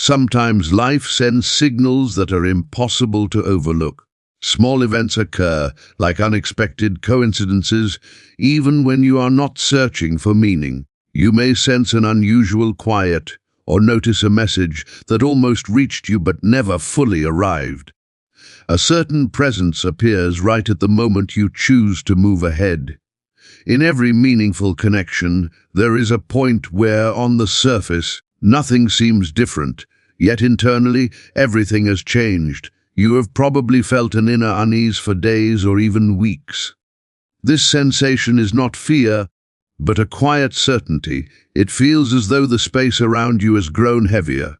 Sometimes life sends signals that are impossible to overlook. Small events occur, like unexpected coincidences, even when you are not searching for meaning. You may sense an unusual quiet, or notice a message that almost reached you but never fully arrived. A certain presence appears right at the moment you choose to move ahead. In every meaningful connection, there is a point where, on the surface, nothing seems different, yet internally, everything has changed. You have probably felt an inner unease for days or even weeks. This sensation is not fear, but a quiet certainty. It feels as though the space around you has grown heavier.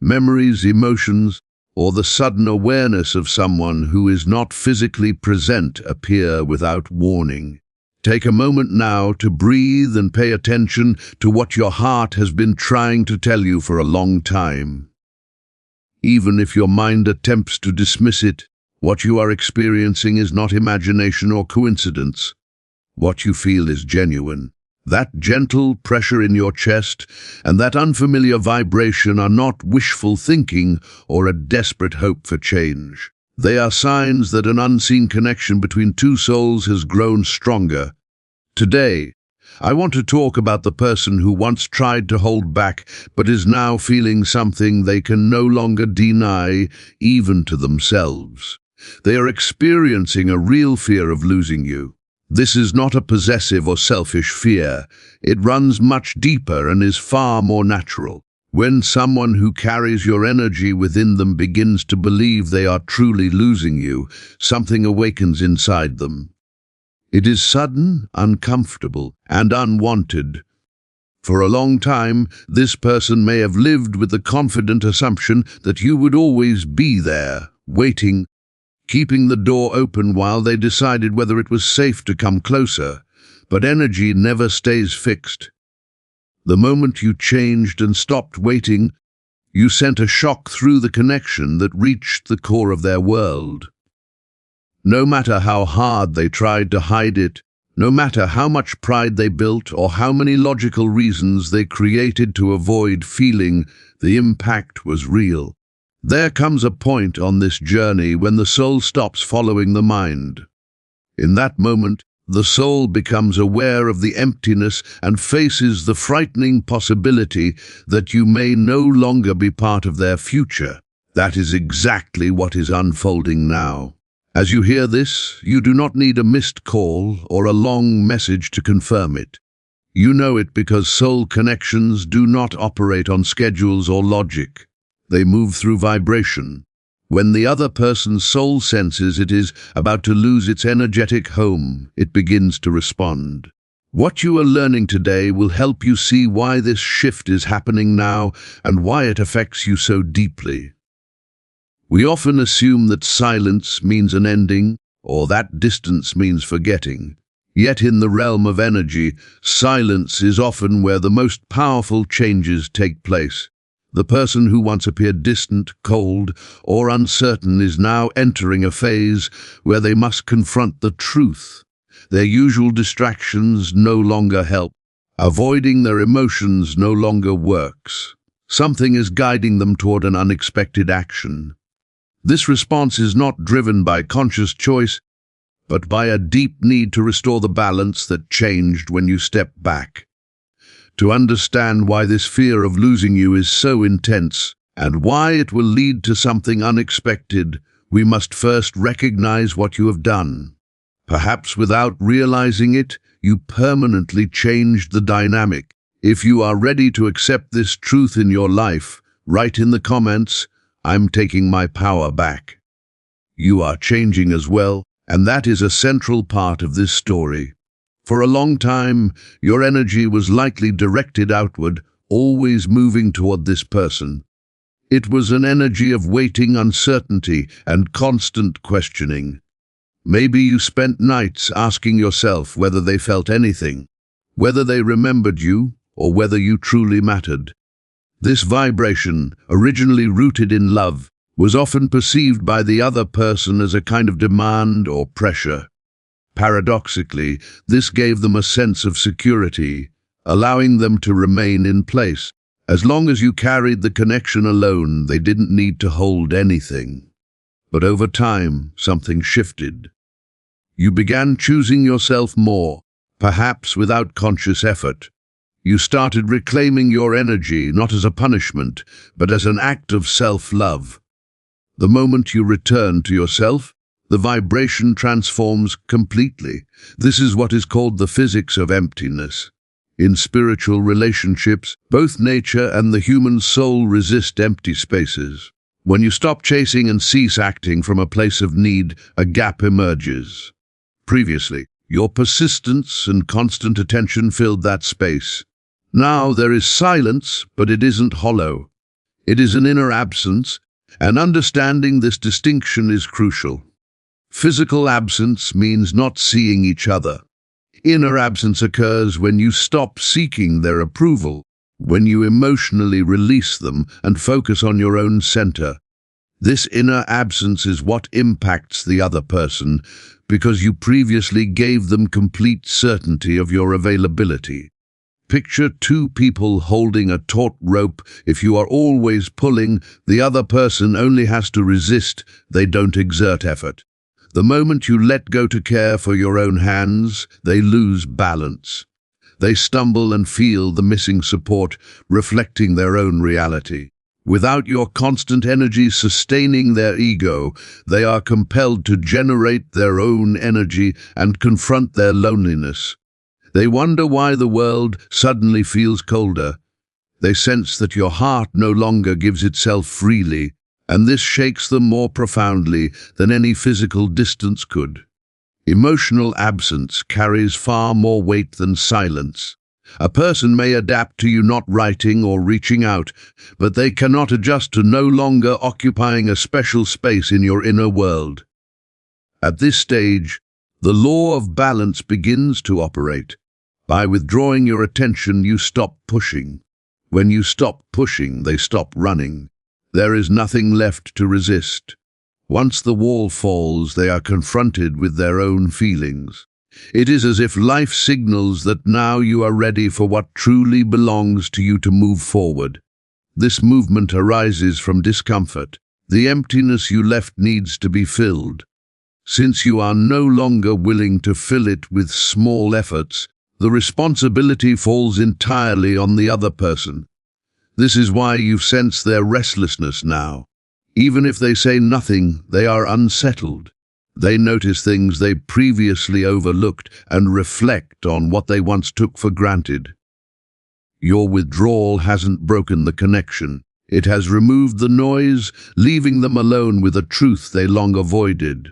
Memories, emotions, or the sudden awareness of someone who is not physically present appear without warning. Take a moment now to breathe and pay attention to what your heart has been trying to tell you for a long time. Even if your mind attempts to dismiss it, what you are experiencing is not imagination or coincidence. What you feel is genuine. That gentle pressure in your chest and that unfamiliar vibration are not wishful thinking or a desperate hope for change. They are signs that an unseen connection between two souls has grown stronger. Today, I want to talk about the person who once tried to hold back but is now feeling something they can no longer deny, even to themselves. They are experiencing a real fear of losing you. This is not a possessive or selfish fear. It runs much deeper and is far more natural. When someone who carries your energy within them begins to believe they are truly losing you, something awakens inside them. It is sudden, uncomfortable, and unwanted. For a long time, this person may have lived with the confident assumption that you would always be there, waiting, keeping the door open while they decided whether it was safe to come closer. But energy never stays fixed. The moment you changed and stopped waiting, you sent a shock through the connection that reached the core of their world. No matter how hard they tried to hide it, no matter how much pride they built or how many logical reasons they created to avoid feeling, the impact was real. There comes a point on this journey when the soul stops following the mind. In that moment, the soul becomes aware of the emptiness and faces the frightening possibility that you may no longer be part of their future. That is exactly what is unfolding now. As you hear this, you do not need a missed call or a long message to confirm it. You know it because soul connections do not operate on schedules or logic. They move through vibration. When the other person's soul senses it is about to lose its energetic home, it begins to respond. What you are learning today will help you see why this shift is happening now and why it affects you so deeply. We often assume that silence means an ending, or that distance means forgetting. Yet in the realm of energy, silence is often where the most powerful changes take place. The person who once appeared distant, cold, or uncertain is now entering a phase where they must confront the truth. Their usual distractions no longer help. Avoiding their emotions no longer works. Something is guiding them toward an unexpected action. This response is not driven by conscious choice, but by a deep need to restore the balance that changed when you stepped back. To understand why this fear of losing you is so intense, and why it will lead to something unexpected, we must first recognize what you have done. Perhaps without realizing it, you permanently changed the dynamic. If you are ready to accept this truth in your life, write in the comments, "I'm taking my power back." You are changing as well, and that is a central part of this story. For a long time, your energy was likely directed outward, always moving toward this person. It was an energy of waiting, uncertainty, and constant questioning. Maybe you spent nights asking yourself whether they felt anything, whether they remembered you, or whether you truly mattered. This vibration, originally rooted in love, was often perceived by the other person as a kind of demand or pressure. Paradoxically, this gave them a sense of security, allowing them to remain in place. As long as you carried the connection alone, they didn't need to hold anything. But over time, something shifted. You began choosing yourself more, perhaps without conscious effort. You started reclaiming your energy not as a punishment, but as an act of self-love. The moment you return to yourself, the vibration transforms completely. This is what is called the physics of emptiness. In spiritual relationships, both nature and the human soul resist empty spaces. When you stop chasing and cease acting from a place of need, a gap emerges. Previously, your persistence and constant attention filled that space. Now there is silence, but it isn't hollow. It is an inner absence, and understanding this distinction is crucial. Physical absence means not seeing each other. Inner absence occurs when you stop seeking their approval, when you emotionally release them and focus on your own center. This inner absence is what impacts the other person, because you previously gave them complete certainty of your availability. Picture two people holding a taut rope. If you are always pulling, the other person only has to resist, they don't exert effort. The moment you let go to care for your own hands, they lose balance. They stumble and feel the missing support, reflecting their own reality. Without your constant energy sustaining their ego, they are compelled to generate their own energy and confront their loneliness. They wonder why the world suddenly feels colder. They sense that your heart no longer gives itself freely, and this shakes them more profoundly than any physical distance could. Emotional absence carries far more weight than silence. A person may adapt to you not writing or reaching out, but they cannot adjust to no longer occupying a special space in your inner world. At this stage, the law of balance begins to operate. By withdrawing your attention, you stop pushing. When you stop pushing, they stop running. There is nothing left to resist. Once the wall falls, they are confronted with their own feelings. It is as if life signals that now you are ready for what truly belongs to you to move forward. This movement arises from discomfort. The emptiness you left needs to be filled. Since you are no longer willing to fill it with small efforts, the responsibility falls entirely on the other person. This is why you sense their restlessness now. Even if they say nothing, they are unsettled. They notice things they previously overlooked and reflect on what they once took for granted. Your withdrawal hasn't broken the connection. It has removed the noise, leaving them alone with a truth they long avoided.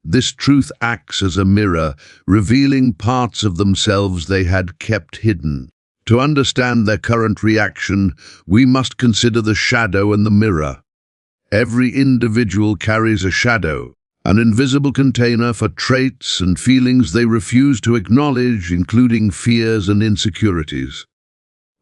This truth acts as a mirror, revealing parts of themselves they had kept hidden. To understand their current reaction, we must consider the shadow and the mirror. Every individual carries a shadow, an invisible container for traits and feelings they refuse to acknowledge, including fears and insecurities.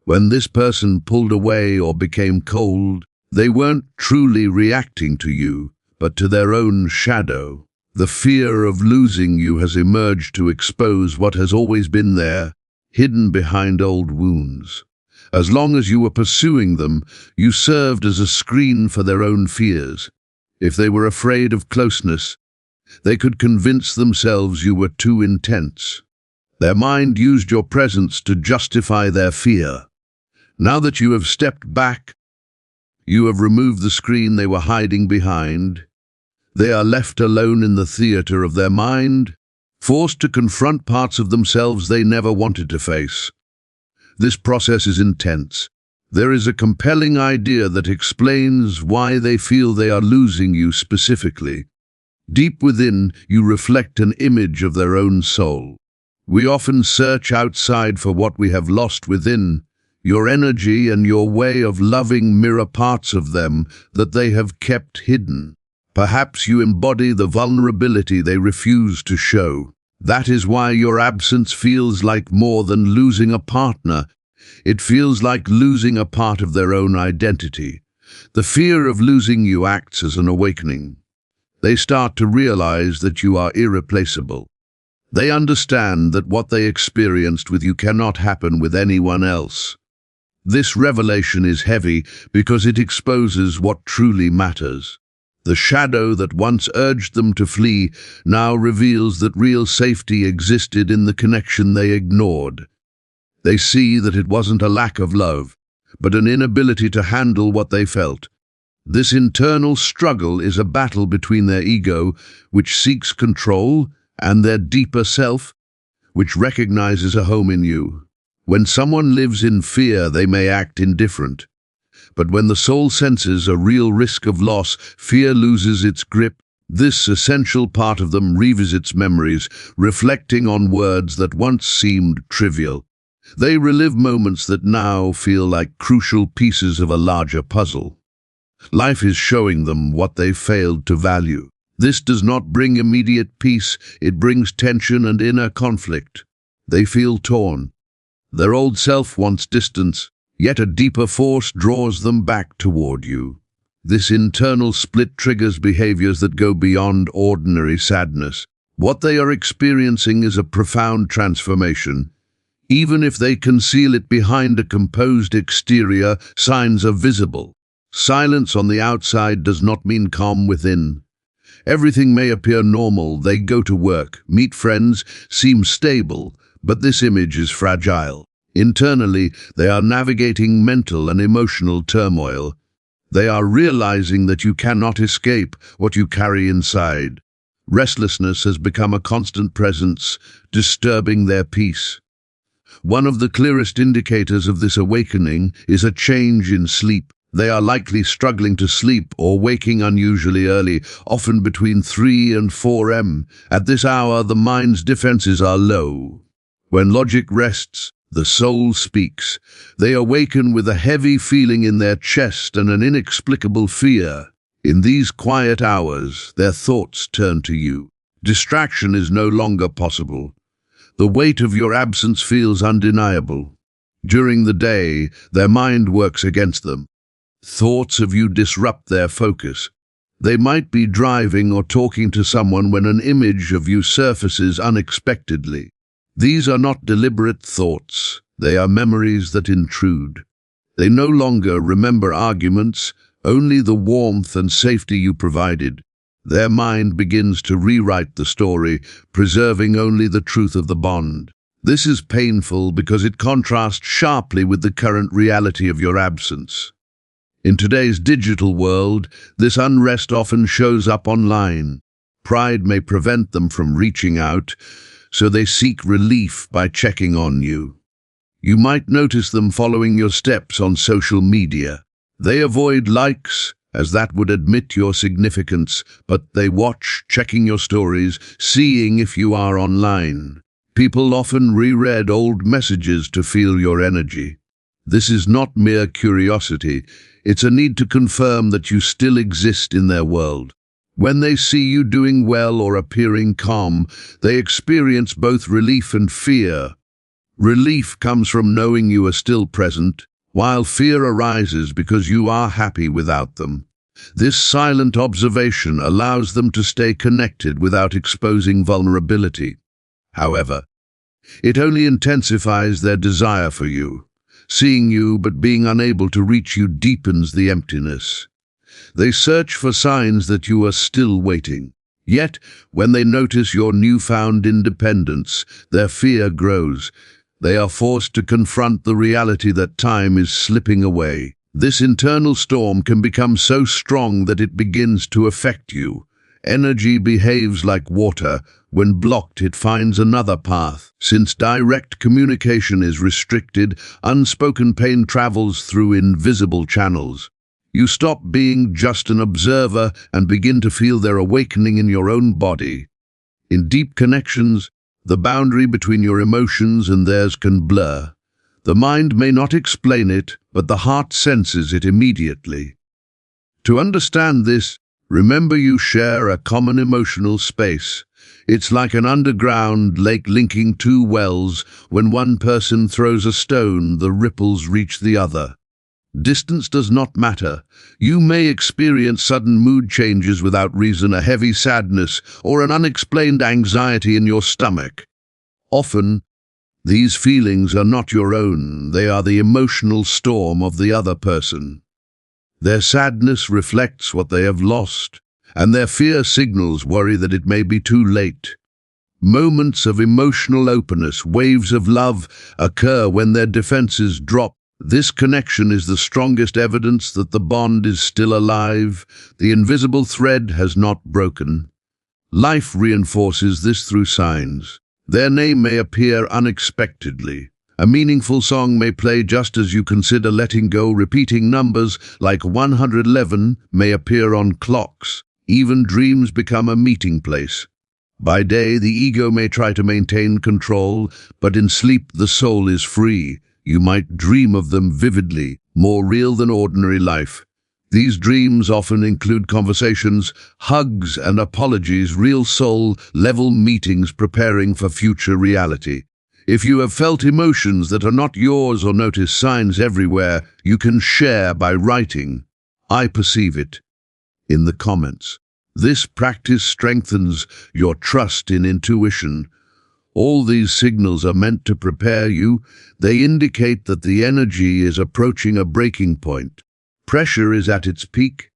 When this person pulled away or became cold, they weren't truly reacting to you, but to their own shadow. The fear of losing you has emerged to expose what has always been there, hidden behind old wounds. As long as you were pursuing them, you served as a screen for their own fears. If they were afraid of closeness, they could convince themselves you were too intense. Their mind used your presence to justify their fear. Now that you have stepped back, you have removed the screen they were hiding behind. They are left alone in the theater of their mind, forced to confront parts of themselves they never wanted to face. This process is intense. There is a compelling idea that explains why they feel they are losing you specifically. Deep within, you reflect an image of their own soul. We often search outside for what we have lost within. Your energy and your way of loving mirror parts of them that they have kept hidden. Perhaps you embody the vulnerability they refuse to show. That is why your absence feels like more than losing a partner. It feels like losing a part of their own identity. The fear of losing you acts as an awakening. They start to realize that you are irreplaceable. They understand that what they experienced with you cannot happen with anyone else. This revelation is heavy because it exposes what truly matters. The shadow that once urged them to flee now reveals that real safety existed in the connection they ignored. They see that it wasn't a lack of love, but an inability to handle what they felt. This internal struggle is a battle between their ego, which seeks control, and their deeper self, which recognizes a home in you. When someone lives in fear, they may act indifferent. But when the soul senses a real risk of loss, fear loses its grip. This essential part of them revisits memories, reflecting on words that once seemed trivial. They relive moments that now feel like crucial pieces of a larger puzzle. Life is showing them what they failed to value. This does not bring immediate peace, it brings tension and inner conflict. They feel torn. Their old self wants distance, yet a deeper force draws them back toward you. This internal split triggers behaviors that go beyond ordinary sadness. What they are experiencing is a profound transformation. Even if they conceal it behind a composed exterior, signs are visible. Silence on the outside does not mean calm within. Everything may appear normal. They go to work, meet friends, seem stable, but this image is fragile. Internally, they are navigating mental and emotional turmoil. They are realizing that you cannot escape what you carry inside. Restlessness has become a constant presence, disturbing their peace. One of the clearest indicators of this awakening is a change in sleep. They are likely struggling to sleep or waking unusually early, often between 3 and 4 am. At this hour, the mind's defenses are low. When logic rests, the soul speaks. They awaken with a heavy feeling in their chest and an inexplicable fear. In these quiet hours, their thoughts turn to you. Distraction is no longer possible. The weight of your absence feels undeniable. During the day, their mind works against them. Thoughts of you disrupt their focus. They might be driving or talking to someone when an image of you surfaces unexpectedly. These are not deliberate thoughts. They are memories that intrude. They no longer remember arguments, only the warmth and safety you provided. Their mind begins to rewrite the story, preserving only the truth of the bond. This is painful because it contrasts sharply with the current reality of your absence. In today's digital world, this unrest often shows up online. Pride may prevent them from reaching out, so they seek relief by checking on you. You might notice them following your steps on social media. They avoid likes, as that would admit your significance, but they watch, checking your stories, seeing if you are online. People often reread old messages to feel your energy. This is not mere curiosity, it's a need to confirm that you still exist in their world. When they see you doing well or appearing calm, they experience both relief and fear. Relief comes from knowing you are still present, while fear arises because you are happy without them. This silent observation allows them to stay connected without exposing vulnerability. However, it only intensifies their desire for you. Seeing you but being unable to reach you deepens the emptiness. They search for signs that you are still waiting. Yet, when they notice your newfound independence, their fear grows. They are forced to confront the reality that time is slipping away. This internal storm can become so strong that it begins to affect you. Energy behaves like water. When blocked, it finds another path. Since direct communication is restricted, unspoken pain travels through invisible channels. You stop being just an observer and begin to feel their awakening in your own body. In deep connections, the boundary between your emotions and theirs can blur. The mind may not explain it, but the heart senses it immediately. To understand this, remember you share a common emotional space. It's like an underground lake linking two wells. When one person throws a stone, the ripples reach the other. Distance does not matter. You may experience sudden mood changes without reason, a heavy sadness, or an unexplained anxiety in your stomach. Often, These feelings are not your own, they are the emotional storm of the other person. Their sadness reflects what they have lost, and their fear signals worry that it may be too late. Moments of emotional openness, waves of love, occur when their defenses drop. This connection is the strongest evidence that the bond is still alive, the invisible thread has not broken. Life reinforces this through signs. Their name may appear unexpectedly. A meaningful song may play just as you consider letting go. Repeating numbers like 111 may appear on clocks. Even dreams become a meeting place. By day, the ego may try to maintain control, but in sleep the soul is free. You might dream of them vividly, more real than ordinary life. These dreams often include conversations, hugs and apologies, real soul-level meetings preparing for future reality. If you have felt emotions that are not yours or notice signs everywhere, you can share by writing, "I perceive it," in the comments. This practice strengthens your trust in intuition. All these signals are meant to prepare you. They indicate that the energy is approaching a breaking point. Pressure is at its peak.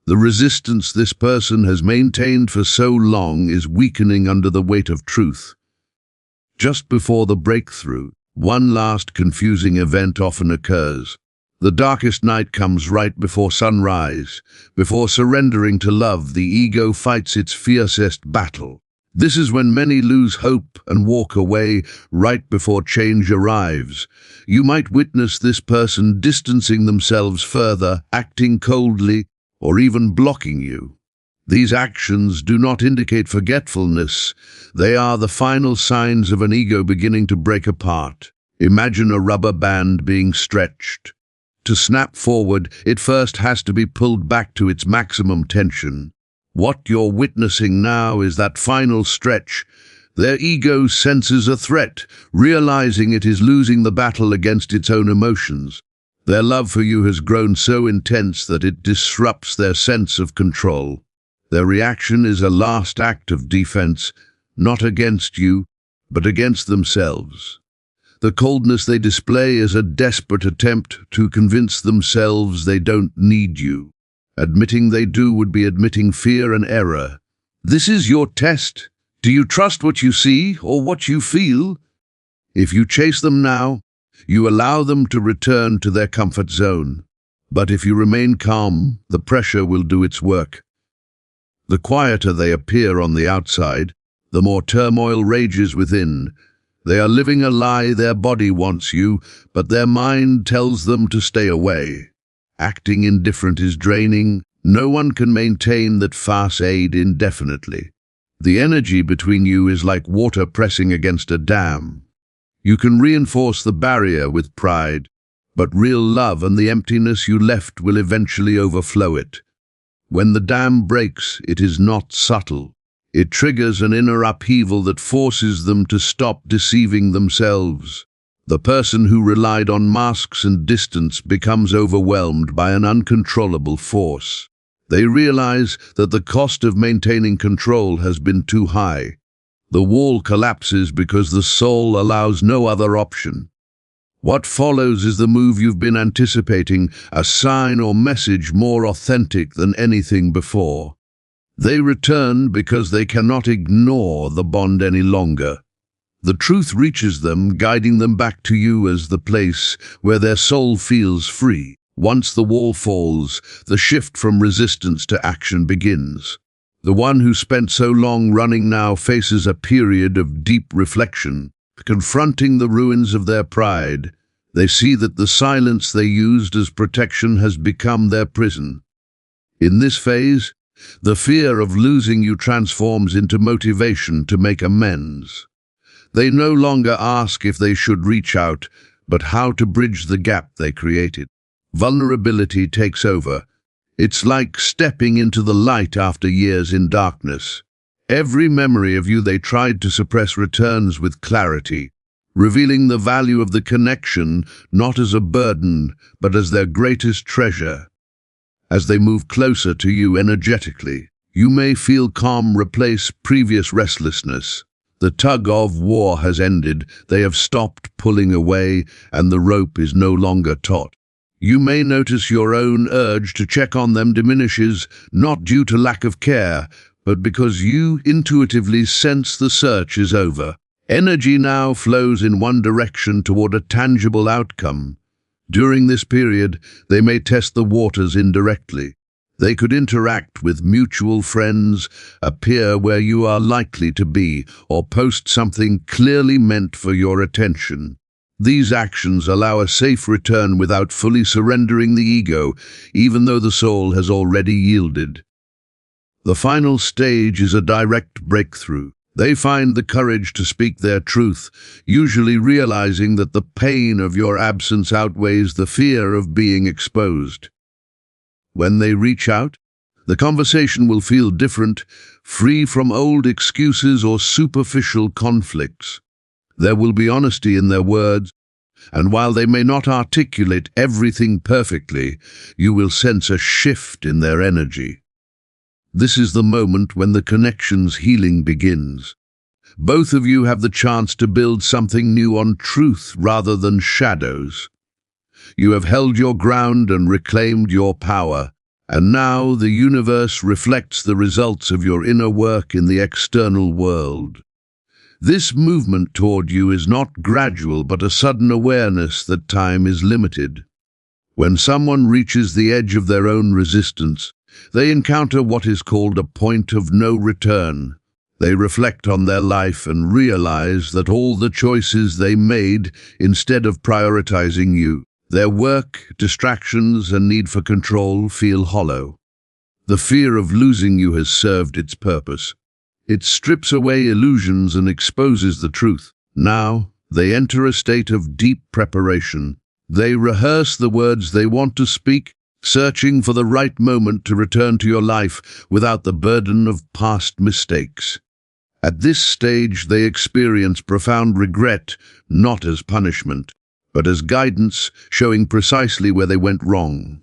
The resistance this person has maintained for so long is weakening under the weight of truth. Just before the breakthrough, one last confusing event often occurs. The darkest night comes right before sunrise. Before surrendering to love, the ego fights its fiercest battle. This is when many lose hope and walk away right before change arrives. You might witness this person distancing themselves further, acting coldly, or even blocking you. These actions do not indicate forgetfulness. They are the final signs of an ego beginning to break apart. Imagine a rubber band being stretched. To snap forward, it first has to be pulled back to its maximum tension. What you're witnessing now is that final stretch. Their ego senses a threat, realizing it is losing the battle against its own emotions. Their love for you has grown so intense that it disrupts their sense of control. Their reaction is a last act of defense, not against you, but against themselves. The coldness they display is a desperate attempt to convince themselves they don't need you. Admitting they do would be admitting fear and error. This is your test. Do you trust what you see or what you feel? If you chase them now, you allow them to return to their comfort zone. But if you remain calm, the pressure will do its work. The quieter they appear on the outside, the more turmoil rages within. They are living a lie. Their body wants you, but their mind tells them to stay away. Acting indifferent is draining. No one can maintain that facade indefinitely. The energy between you is like water pressing against a dam. You can reinforce the barrier with pride, but real love and the emptiness you left will eventually overflow it. When the dam breaks, it is not subtle. It triggers an inner upheaval that forces them to stop deceiving themselves. The person who relied on masks and distance becomes overwhelmed by an uncontrollable force. They realize that the cost of maintaining control has been too high. The wall collapses because the soul allows no other option. What follows is the move you've been anticipating, a sign or message more authentic than anything before. They return because they cannot ignore the bond any longer. The truth reaches them, guiding them back to you as the place where their soul feels free. Once the wall falls, the shift from resistance to action begins. The one who spent so long running now faces a period of deep reflection. Confronting the ruins of their pride, they see that the silence they used as protection has become their prison. In this phase, the fear of losing you transforms into motivation to make amends. They no longer ask if they should reach out, but how to bridge the gap they created. Vulnerability takes over. It's like stepping into the light after years in darkness. Every memory of you they tried to suppress returns with clarity, revealing the value of the connection not as a burden, but as their greatest treasure. As they move closer to you energetically, you may feel calm replace previous restlessness. The tug of war has ended, they have stopped pulling away, and the rope is no longer taut. You may notice your own urge to check on them diminishes, not due to lack of care, but because you intuitively sense the search is over. Energy now flows in one direction toward a tangible outcome. During this period, they may test the waters indirectly. They could interact with mutual friends, appear where you are likely to be, or post something clearly meant for your attention. These actions allow a safe return without fully surrendering the ego, even though the soul has already yielded. The final stage is a direct breakthrough. They find the courage to speak their truth, usually realizing that the pain of your absence outweighs the fear of being exposed. When they reach out, the conversation will feel different, free from old excuses or superficial conflicts. There will be honesty in their words, and while they may not articulate everything perfectly, you will sense a shift in their energy. This is the moment when the connection's healing begins. Both of you have the chance to build something new on truth rather than shadows. You have held your ground and reclaimed your power, and now the universe reflects the results of your inner work in the external world. This movement toward you is not gradual but a sudden awareness that time is limited. When someone reaches the edge of their own resistance, they encounter what is called a point of no return. They reflect on their life and realize that all the choices they made, instead of prioritizing you, their work, distractions, and need for control feel hollow. The fear of losing you has served its purpose. It strips away illusions and exposes the truth. Now, they enter a state of deep preparation. They rehearse the words they want to speak, searching for the right moment to return to your life without the burden of past mistakes. At this stage, they experience profound regret, not as punishment, but as guidance, showing precisely where they went wrong.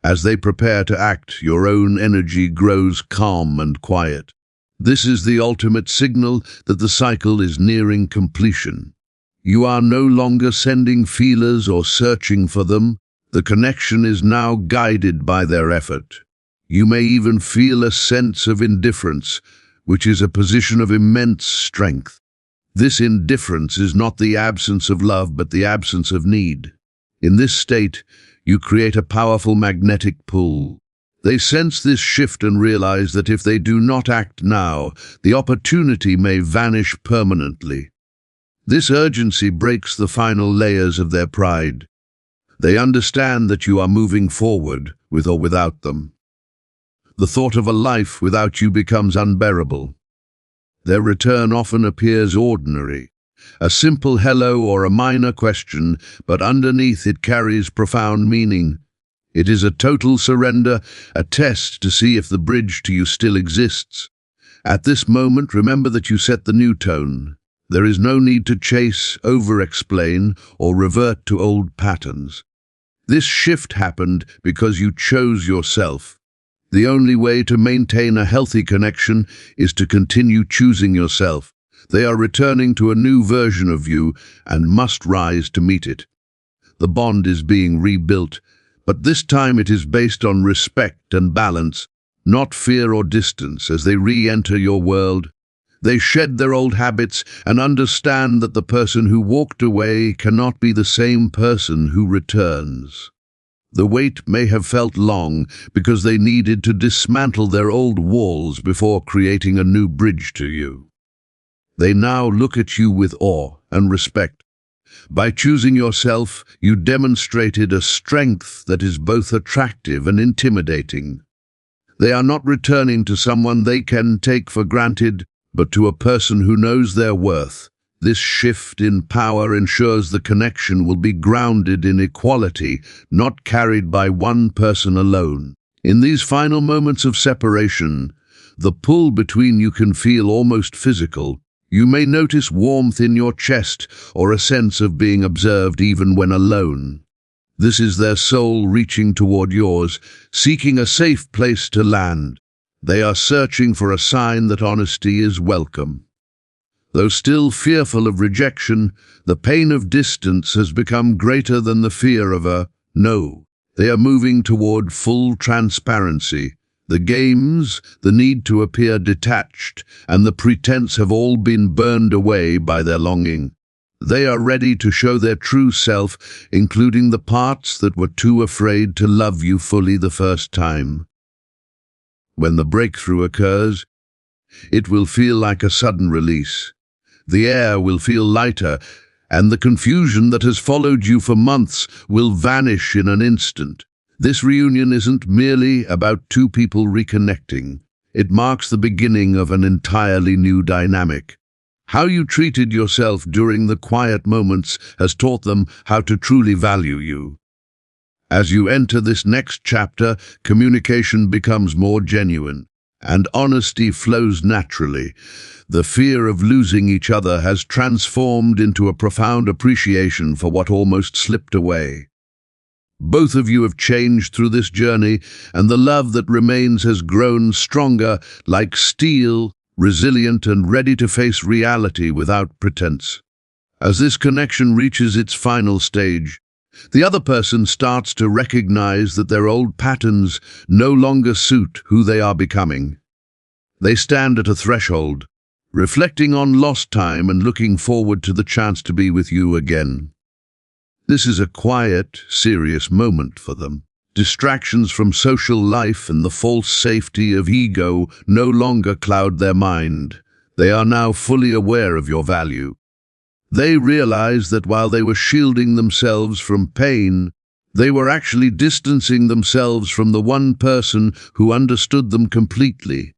As they prepare to act, your own energy grows calm and quiet. This is the ultimate signal that the cycle is nearing completion. You are no longer sending feelers or searching for them. The connection is now guided by their effort. You may even feel a sense of indifference, which is a position of immense strength. This indifference is not the absence of love, but the absence of need. In this state, you create a powerful magnetic pull. They sense this shift and realize that if they do not act now, the opportunity may vanish permanently. This urgency breaks the final layers of their pride. They understand that you are moving forward, with or without them. The thought of a life without you becomes unbearable. Their return often appears ordinary, a simple hello or a minor question, but underneath it carries profound meaning. It is a total surrender, a test to see if the bridge to you still exists. At this moment, remember that you set the new tone. There is no need to chase, over-explain, or revert to old patterns. This shift happened because you chose yourself. The only way to maintain a healthy connection is to continue choosing yourself. They are returning to a new version of you and must rise to meet it. The bond is being rebuilt, but this time it is based on respect and balance, not fear or distance. As they re-enter your world, they shed their old habits and understand that the person who walked away cannot be the same person who returns. The wait may have felt long because they needed to dismantle their old walls before creating a new bridge to you. They now look at you with awe and respect. By choosing yourself, you demonstrated a strength that is both attractive and intimidating. They are not returning to someone they can take for granted, but to a person who knows their worth. This shift in power ensures the connection will be grounded in equality, not carried by one person alone. In these final moments of separation, the pull between you can feel almost physical. You may notice warmth in your chest or a sense of being observed even when alone. This is their soul reaching toward yours, seeking a safe place to land. They are searching for a sign that honesty is welcome. Though still fearful of rejection, the pain of distance has become greater than the fear of a no. They are moving toward full transparency. The games, the need to appear detached, and the pretense have all been burned away by their longing. They are ready to show their true self, including the parts that were too afraid to love you fully the first time. When the breakthrough occurs, it will feel like a sudden release. The air will feel lighter, and the confusion that has followed you for months will vanish in an instant. This reunion isn't merely about two people reconnecting. It marks the beginning of an entirely new dynamic. How you treated yourself during the quiet moments has taught them how to truly value you. As you enter this next chapter, communication becomes more genuine, and honesty flows naturally. The fear of losing each other has transformed into a profound appreciation for what almost slipped away. Both of you have changed through this journey, and the love that remains has grown stronger, like steel, resilient and ready to face reality without pretense. As this connection reaches its final stage, the other person starts to recognize that their old patterns no longer suit who they are becoming. They stand at a threshold, reflecting on lost time and looking forward to the chance to be with you again. This is a quiet, serious moment for them. Distractions from social life and the false safety of ego no longer cloud their mind. They are now fully aware of your value. They realize that while they were shielding themselves from pain, they were actually distancing themselves from the one person who understood them completely.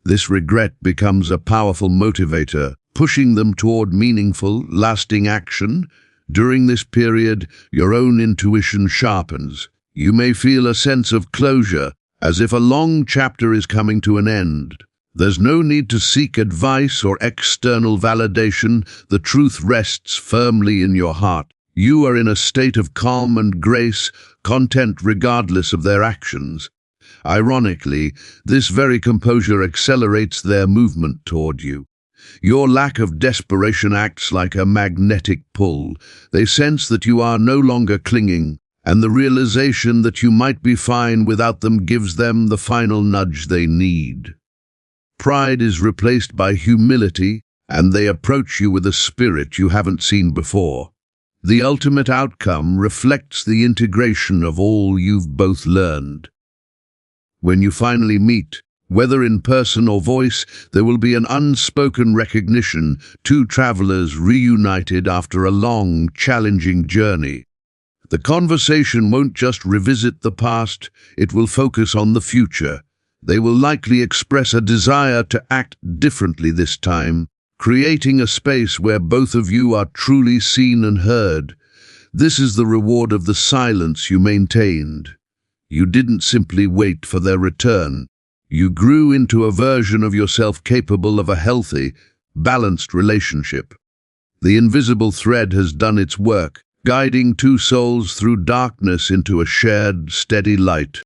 This regret becomes a powerful motivator, pushing them toward meaningful, lasting action. During this period, your own intuition sharpens. You may feel a sense of closure, as if a long chapter is coming to an end. There's no need to seek advice or external validation. The truth rests firmly in your heart. You are in a state of calm and grace, content regardless of their actions. Ironically, this very composure accelerates their movement toward you. Your lack of desperation acts like a magnetic pull. They sense that you are no longer clinging, and the realization that you might be fine without them gives them the final nudge they need. Pride is replaced by humility, and they approach you with a spirit you haven't seen before. The ultimate outcome reflects the integration of all you've both learned. When you finally meet, whether in person or voice, there will be an unspoken recognition, two travelers reunited after a long, challenging journey. The conversation won't just revisit the past, it will focus on the future. They will likely express a desire to act differently this time, creating a space where both of you are truly seen and heard. This is the reward of the silence you maintained. You didn't simply wait for their return. You grew into a version of yourself capable of a healthy, balanced relationship. The invisible thread has done its work, guiding two souls through darkness into a shared, steady light.